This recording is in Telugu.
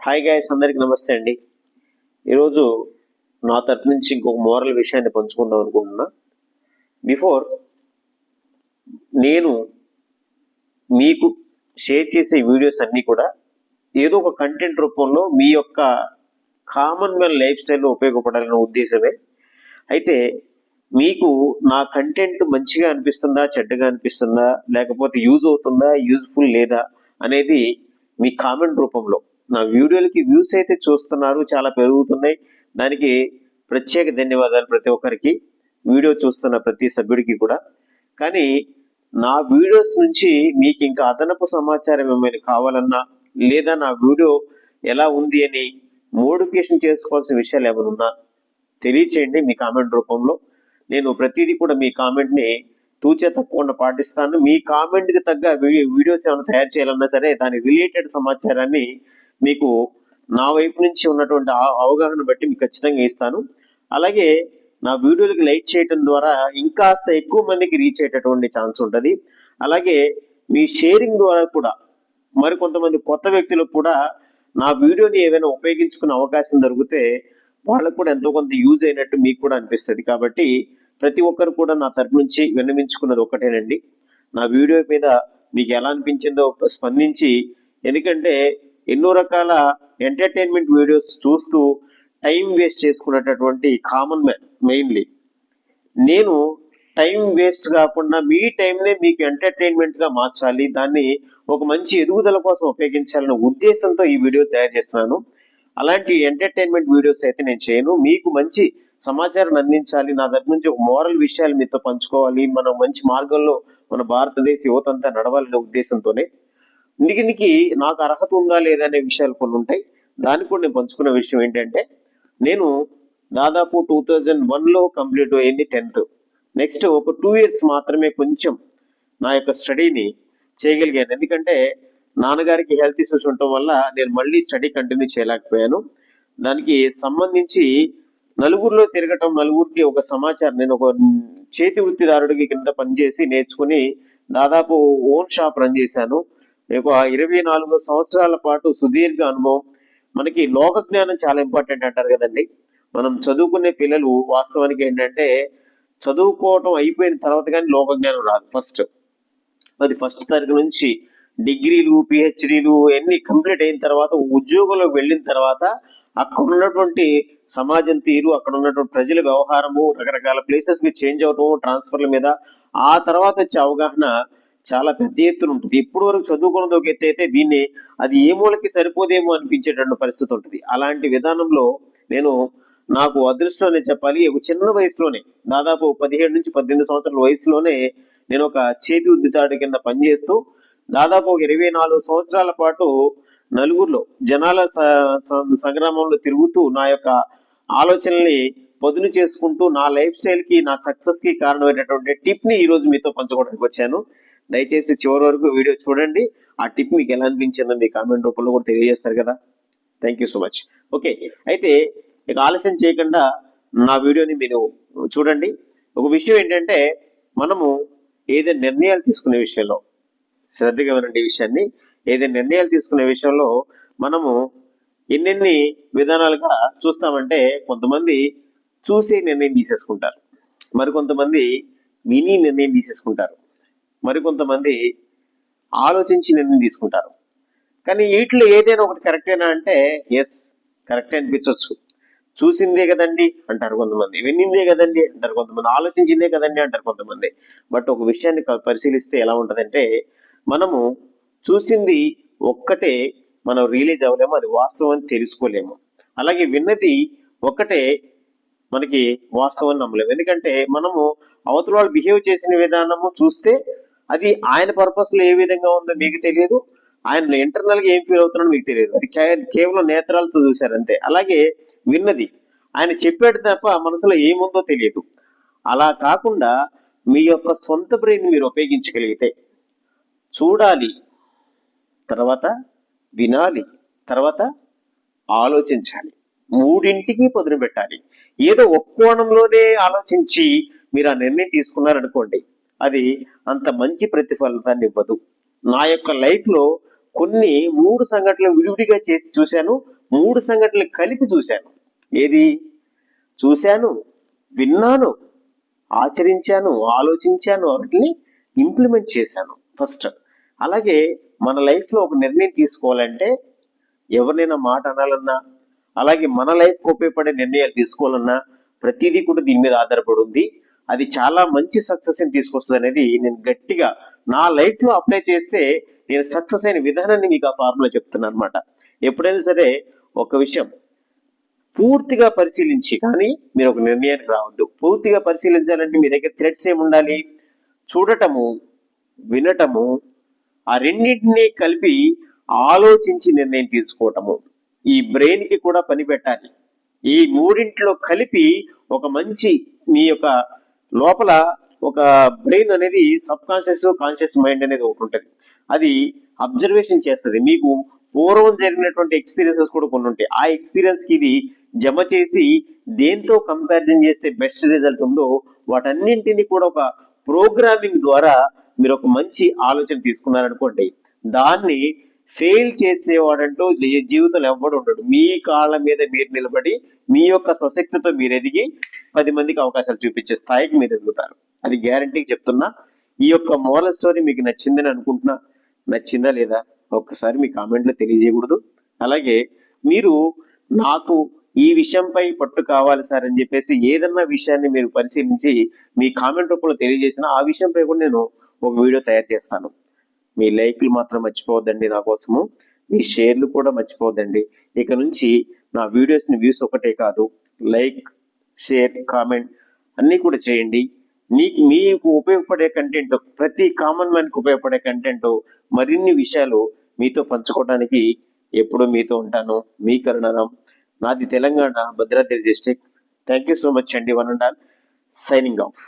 హాయ్ గైస్, అందరికి నమస్తే అండి. ఈరోజు నా తరపు నుంచి ఇంకొక మోరల్ విషయాన్ని పంచుకుందాం అనుకుంటున్నా. బిఫోర్ నేను మీకు షేర్ చేసే వీడియోస్ అన్నీ కూడా ఏదో ఒక కంటెంట్ రూపంలో మీ యొక్క కామన్ మ్యాన్ లైఫ్ స్టైల్లో ఉపయోగపడాలనే ఉద్దేశమే. అయితే మీకు నా కంటెంట్ మంచిగా అనిపిస్తుందా, చెడ్డగా అనిపిస్తుందా, లేకపోతే యూజ్ అవుతుందా, యూజ్ఫుల్ లేదా అనేది మీ కామెంట్ రూపంలో, నా వీడియోలకి వ్యూస్ అయితే చూస్తున్నారు, చాలా పెరుగుతున్నాయి. దానికి ప్రత్యేక ధన్యవాదాలు ప్రతి ఒక్కరికి, వీడియో చూస్తున్న ప్రతి సభ్యుడికి కూడా. కానీ నా వీడియోస్ నుంచి మీకు ఇంకా అదనపు సమాచారం ఏమైనా కావాలన్నా, లేదా నా వీడియో ఎలా ఉంది అని మోడిఫికేషన్ చేసుకోవాల్సిన విషయాలు ఏమైనా ఉన్నా తెలియచేయండి మీ కామెంట్ రూపంలో. నేను ప్రతిదీ కూడా మీ కామెంట్ని తూచే తప్పకుండా పాటిస్తాను. మీ కామెంట్కి తగ్గ వీడియోస్ ఏమైనా తయారు చేయాలన్నా సరే, దాని రిలేటెడ్ సమాచారాన్ని మీకు నా వైపు నుంచి ఉన్నటువంటి అవగాహన బట్టి మీకు ఖచ్చితంగా ఇస్తాను. అలాగే నా వీడియోలకి లైక్ చేయడం ద్వారా ఇంకాస్త ఎక్కువ మందికి రీచ్ అయ్యేటటువంటి ఛాన్స్ ఉంటుంది. అలాగే మీ షేరింగ్ ద్వారా కూడా మరికొంతమంది కొత్త వ్యక్తులకు కూడా నా వీడియోని ఏమైనా ఉపయోగించుకునే అవకాశం దొరికితే వాళ్ళకు కూడా ఎంతో కొంత యూజ్ అయినట్టు మీకు కూడా అనిపిస్తుంది. కాబట్టి ప్రతి ఒక్కరు కూడా నా తరపు నుంచి విన్నవించుకున్నది ఒకటేనండి, నా వీడియో మీద మీకు ఎలా అనిపించిందో స్పందించి, ఎందుకంటే ఎన్నో రకాల ఎంటర్టైన్మెంట్ వీడియోస్ చూస్తూ టైం వేస్ట్ చేసుకునేటటువంటి కామన్ మ్యాన్ మెయిన్లీ. నేను టైం వేస్ట్ కాకుండా మీ టైంనే మీకు ఎంటర్టైన్మెంట్గా మార్చాలి, దాన్ని ఒక మంచి ఎదుగుదల కోసం ఉపయోగించాలనే ఉద్దేశంతో ఈ వీడియో తయారు చేస్తున్నాను. అలాంటి ఎంటర్టైన్మెంట్ వీడియోస్ అయితే నేను చేయను. మీకు మంచి సమాచారం అందించాలి, నా దగ్గర నుంచి ఒక మోరల్ విషయాలు మీతో పంచుకోవాలి, మనం మంచి మార్గంలో మన భారతదేశ యువత అంతా నడవాలనే ఉద్దేశంతోనే. ఇందుకు నాకు అర్హత ఉందా లేదా అనే విషయాలు కొన్ని ఉంటాయి. దానికి కూడా నేను పంచుకున్న విషయం ఏంటంటే, నేను దాదాపు 2001లో కంప్లీట్ అయింది 10th. నెక్స్ట్ ఒక 2 years మాత్రమే కొంచెం నా యొక్క స్టడీని చేయగలిగాను. ఎందుకంటే నాన్నగారికి హెల్త్ ఇష్యూస్ ఉండటం వల్ల నేను మళ్ళీ స్టడీ కంటిన్యూ చేయలేకపోయాను. దానికి సంబంధించి నలుగురిలో తిరగటం, నలుగురికి ఒక సమాచారం, నేను ఒక చేతి వృత్తిదారుడికి కింద పనిచేసి నేర్చుకుని దాదాపు ఓన్ షాప్ రన్ చేశాను. ఒక 24 సంవత్సరాల పాటు సుదీర్ఘ అనుభవం. మనకి లోక జ్ఞానం చాలా ఇంపార్టెంట్ అంటారు కదండి. మనం చదువుకునే పిల్లలు వాస్తవానికి ఏంటంటే, చదువుకోవటం అయిపోయిన తర్వాత కానీ లోక జ్ఞానం రాదు. ఫస్ట్ తరగతి నుంచి డిగ్రీలు, పిహెచ్డీలు అన్ని కంప్లీట్ అయిన తర్వాత ఉద్యోగంలో వెళ్ళిన తర్వాత అక్కడ ఉన్నటువంటి సమాజం తీరు, అక్కడ ఉన్నటువంటి ప్రజల వ్యవహారము, రకరకాల ప్లేసెస్కి చేంజ్ అవటము, ట్రాన్స్ఫర్ల మీద ఆ తర్వాత వచ్చే అవగాహన చాలా పెద్ద ఎత్తున ఉంటుంది. ఇప్పటి వరకు చదువుకున్నది ఒక ఎత్తు అయితే, దీన్ని అది ఏ మూలకి సరిపోదేమో అనిపించేటువంటి పరిస్థితి ఉంటుంది. అలాంటి విధానంలో నాకు అదృష్టం అని చెప్పాలి. ఒక చిన్న వయసులోనే, దాదాపు 17 నుంచి 18 సంవత్సరాల వయసులోనే నేను ఒక చేతి ఉద్దితాడు కింద పనిచేస్తూ దాదాపు ఒక 24 సంవత్సరాల పాటు నలుగురిలో జనాల సంగ్రామంలో తిరుగుతూ నా యొక్క ఆలోచనల్ని పదును చేసుకుంటూ నా లైఫ్ స్టైల్కి, నా సక్సెస్కి కారణమైనటువంటి టిప్ని ఈరోజు మీతో పంచుకోవడానికి వచ్చాను. దయచేసి చివరి వరకు వీడియో చూడండి. ఆ టిప్ మీకు ఎలా అనిపించిందో మీ కామెంట్ రూపంలో కూడా తెలియజేస్తారు కదా. Thank you so much. Okay, అయితే ఇక ఆలస్యం చేయకుండా నా వీడియోని మీరు చూడండి. ఒక విషయం ఏంటంటే, మనము ఏదైనా నిర్ణయాలు తీసుకునే విషయంలో శ్రద్ధగా వినండి. ఈ విషయాన్ని, ఏదైనా నిర్ణయాలు తీసుకునే విషయంలో మనము ఎన్నెన్ని విధానాలుగా చూస్తామంటే, కొంతమంది చూసి నిర్ణయం తీసేసుకుంటారు, మరికొంతమంది విని నిర్ణయం తీసేసుకుంటారు, మరికొంతమంది ఆలోచించి నిర్ణయం తీసుకుంటారు. కానీ వీటిలో ఏదైనా ఒకటి కరెక్టేనా అంటే, ఎస్ కరెక్టే అనిపించవచ్చు. చూసిందే కదండి అంటారు కొంతమంది, విన్నిందే కదండి అంటారు కొంతమంది, ఆలోచించిందే కదండి అంటారు కొంతమంది. బట్ ఒక విషయాన్ని పరిశీలిస్తే ఎలా ఉంటుందంటే, మనము చూసింది ఒక్కటే మనం రియలైజ్ అవ్వలేము, అది వాస్తవం అని తెలుసుకోలేము. అలాగే విన్నది ఒక్కటే మనకి వాస్తవం నమ్మలేము. ఎందుకంటే మనము అవతల వాళ్ళు బిహేవ్ చేసిన విధానము చూస్తే అది ఆయన పర్పస్లో ఏ విధంగా ఉందో మీకు తెలియదు, ఆయన ఇంటర్నల్గా ఏం ఫీల్ అవుతున్నాడో మీకు తెలియదు. అది కేవలం నేత్రాలతో చూశారు అంతే. అలాగే విన్నది ఆయన చెప్పాడు తప్ప మనసులో ఏముందో తెలియదు. అలా కాకుండా మీ యొక్క సొంత బ్రెయిన్ మీరు ఉపయోగించగలిగితే, చూడాలి, తర్వాత వినాలి, తర్వాత ఆలోచించాలి, మూడింటికి పదును పెట్టాలి. ఏదో ఒక్క కోణంలోనే ఆలోచించి మీరు ఆ నిర్ణయం తీసుకున్నారనుకోండి, అది అంత మంచి ప్రతిఫలితాన్ని ఇవ్వదు. నా యొక్క లైఫ్లో కొన్ని 3 సంఘటనలు విడివిడిగా చేసి చూశాను. 3 సంఘటనలు కలిపి చూశాను. ఏది చూశాను, విన్నాను, ఆచరించాను, ఆలోచించాను, వాటిని ఇంప్లిమెంట్ చేశాను ఫస్ట్. అలాగే మన లైఫ్లో ఒక నిర్ణయం తీసుకోవాలంటే ఎవరినైనా మాట అనాలన్నా, అలాగే మన లైఫ్కి ఉపయోగపడే నిర్ణయాలు తీసుకోవాలన్నా ప్రతిదీ కూడా దీని మీద ఆధారపడి ఉంది. అది చాలా మంచి సక్సెస్ ని తీసుకొస్తుంది అనేది నేను గట్టిగా నా లైఫ్లో అప్లై చేస్తే నేను సక్సెస్ అయిన విధానాన్ని మీకు ఆ ఫార్ములా చెప్తున్నాను అనమాట. ఎప్పుడైనా సరే ఒక విషయం పూర్తిగా పరిశీలించి కానీ మీరు ఒక నిర్ణయానికి రావద్దు. పూర్తిగా పరిశీలించాలంటే మీ దగ్గర థ్రెడ్స్ ఏమి ఉండాలి? చూడటము, వినటము, ఆ రెండింటినీ కలిపి ఆలోచించి నిర్ణయం తీసుకోవటము. ఈ బ్రెయిన్ కి కూడా పని పెట్టాలి. ఈ మూడింటిలో కలిపి ఒక మంచి మీ యొక్క లోపల ఒక బ్రెయిన్ అనేది సబ్ కాన్షియస్ కాన్షియస్ మైండ్ అనేది ఒకటి ఉంటుంది. అది అబ్జర్వేషన్ చేస్తుంది. మీకు పూర్వం జరిగినటువంటి ఎక్స్పీరియన్సెస్ కూడా కొన్ని ఉంటాయి. ఆ ఎక్స్పీరియన్స్ కి ఇది జమ చేసి దేంతో కంపారిజన్ చేస్తే బెస్ట్ రిజల్ట్ ఉందో వాటన్నింటినీ కూడా ఒక ప్రోగ్రామింగ్ ద్వారా మీరు ఒక మంచి ఆలోచన తీసుకున్నారనుకోండి, దాన్ని ఫెయిల్ చేసేవాడంటూ జీవితంలో ఎవ్వడు ఉండడు. మీ కాళ్ళ మీద మీరు నిలబడి మీ యొక్క స్వశక్తితో మీరు ఎదిగి 10 మందికి అవకాశాలు చూపించే స్థాయికి మీరు ఎదుగుతారు. అది గ్యారంటీకి చెప్తున్నా. ఈ యొక్క మోరల్ స్టోరీ మీకు నచ్చిందని అనుకుంటున్నా. నచ్చిందా లేదా ఒక్కసారి మీ కామెంట్లో తెలియజేయకూడదు. అలాగే మీరు నాకు ఈ విషయంపై పట్టు కావాలి సార్ అని చెప్పేసి ఏదన్నా విషయాన్ని మీరు పరిశీలించి మీ కామెంట్ రూపంలో తెలియజేసినా ఆ విషయంపై కూడా నేను ఒక వీడియో తయారు చేస్తాను. మీ లైక్లు మాత్రం మర్చిపోవద్దండి నా కోసము. మీ షేర్లు కూడా మర్చిపోవద్దండి. ఇక నుంచి నా వీడియోస్ని వ్యూస్ ఒకటే కాదు, లైక్, షేర్, కామెంట్ అన్నీ కూడా చేయండి. మీకు ఉపయోగపడే కంటెంట్, ప్రతి కామన్ మ్యాన్కి ఉపయోగపడే కంటెంట్, మరిన్ని విషయాలు మీతో పంచుకోవడానికి ఎప్పుడూ మీతో ఉంటాను. మీ కరుణారాం. నాది Telangana, Bhadradri district. Thank you so much అండి. One and all signing of.